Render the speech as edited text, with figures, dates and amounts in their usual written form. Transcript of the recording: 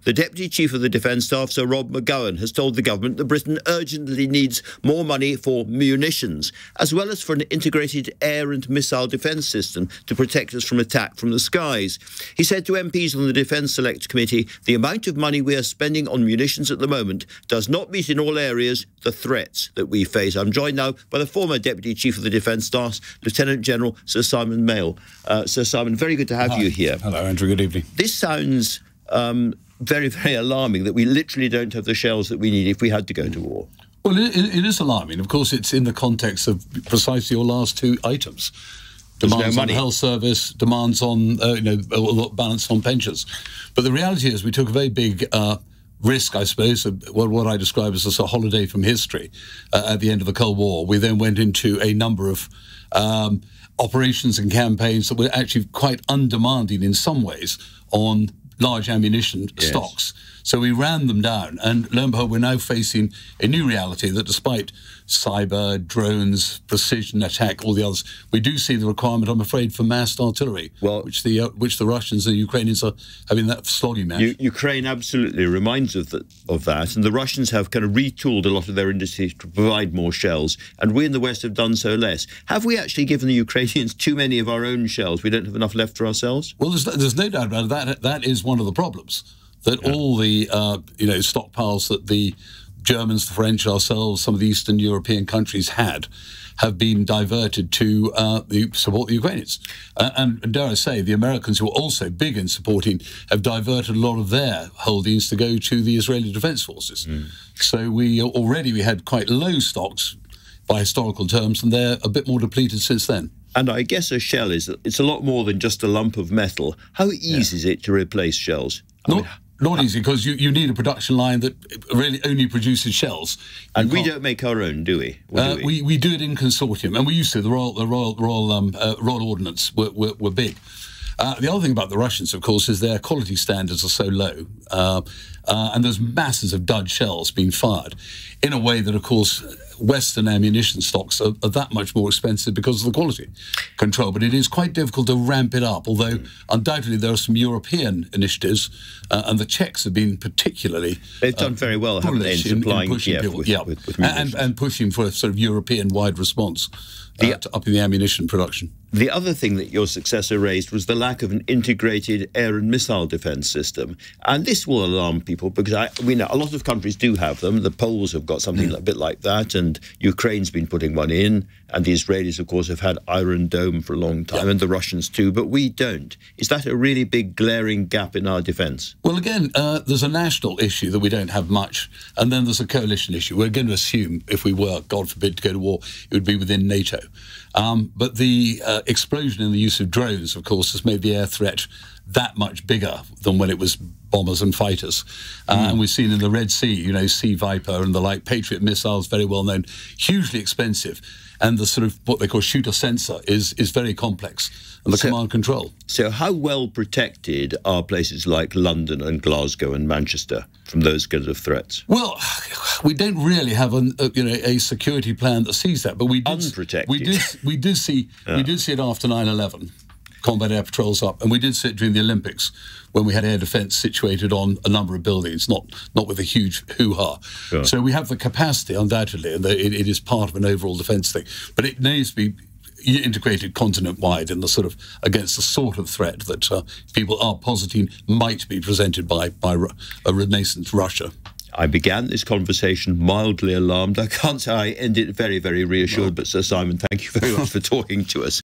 The Deputy Chief of the Defence Staff, Sir Rob McGowan, has told the government that Britain urgently needs more money for munitions, as well as for an integrated air and missile defence system to protect us from attack from the skies. He said to MPs on the Defence Select Committee, the amount of money we are spending on munitions at the moment does not meet in all areas the threats that we face. I'm joined now by the former Deputy Chief of the Defence Staff, Lieutenant General Sir Simon Mayall. Sir Simon, very good to have you here. Hello, Andrew. Good evening. This sounds very, very alarming that we literally don't have the shells that we need if we had to go to war. Well, it is alarming. Of course, it's in the context of precisely your last two items. Demands on health service, demands on, balance on pensions. But the reality is we took a very big risk, I suppose, what I describe as a holiday from history at the end of the Cold War. We then went into a number of operations and campaigns that were actually quite undemanding in some ways on large ammunition stocks. So we ran them down, and lo and behold, we're now facing a new reality that despite cyber, drones, precision attack, all the others, we do see the requirement, I'm afraid, for massed artillery, which the Russians and the Ukrainians are having that slogging match. Ukraine absolutely reminds of that, and the Russians have kind of retooled a lot of their industry to provide more shells, and we in the West have done so less. Have we actually given the Ukrainians too many of our own shells? We don't have enough left for ourselves? Well, there's no doubt about it. That is one of the problems. That all the stockpiles that the Germans, the French, ourselves, some of the Eastern European countries have been diverted to support the Ukrainians. And dare I say, the Americans, who are also big in supporting, have diverted a lot of their holdings to go to the Israeli Defense Forces. So we had quite low stocks by historical terms, and they're a bit more depleted since then. And I guess a shell it's a lot more than just a lump of metal. How easy is it to replace shells? Not easy, because you need a production line that really only produces shells. And we don't make our own, do we? We do it in consortium, and we used to. The Royal Ordnance were big. The other thing about the Russians, of course, is their quality standards are so low, and there's masses of dud shells being fired in a way that, of course, Western ammunition stocks are that much more expensive because of the quality control. But it is quite difficult to ramp it up, although undoubtedly there are some European initiatives, and the Czechs have been particularly they've done very well, haven't they, in supplying Kiev with munitions. And pushing for a sort of European-wide response to upping the ammunition production. The other thing that your successor raised was the lack of an integrated air and missile defence system. And this will alarm people because we know a lot of countries do have them. The Poles have got something a bit like that, and Ukraine's been putting one in, and the Israelis, of course, have had Iron Dome for a long time, and the Russians too, but we don't. Is that a really big glaring gap in our defence? Well, again, there's a national issue that we don't have much, and then there's a coalition issue. We're going to assume if we were, God forbid, to go to war, it would be within NATO. But the explosion in the use of drones, of course, has made the air threat that much bigger than when it was bombers and fighters. And we've seen in the Red Sea, Sea Viper and the like, Patriot missiles, very well known, hugely expensive. And the sort of what they call shooter sensor is very complex, and the command control. So how well protected are places like London and Glasgow and Manchester from those kinds of threats? Well, we don't really have a security plan that sees that, but we did. Unprotected. We did see it after 9/11. Combat air patrols up, and we did see it during the Olympics when we had air defence situated on a number of buildings, not with a huge hoo-ha. Sure. So we have the capacity, undoubtedly, and it is part of an overall defence thing. But it needs to be integrated continent-wide in the sort of against the sort of threat that people are positing might be presented by a renaissance Russia. I began this conversation mildly alarmed. I can't say I ended very, very reassured, but Sir Simon, thank you very much for talking to us.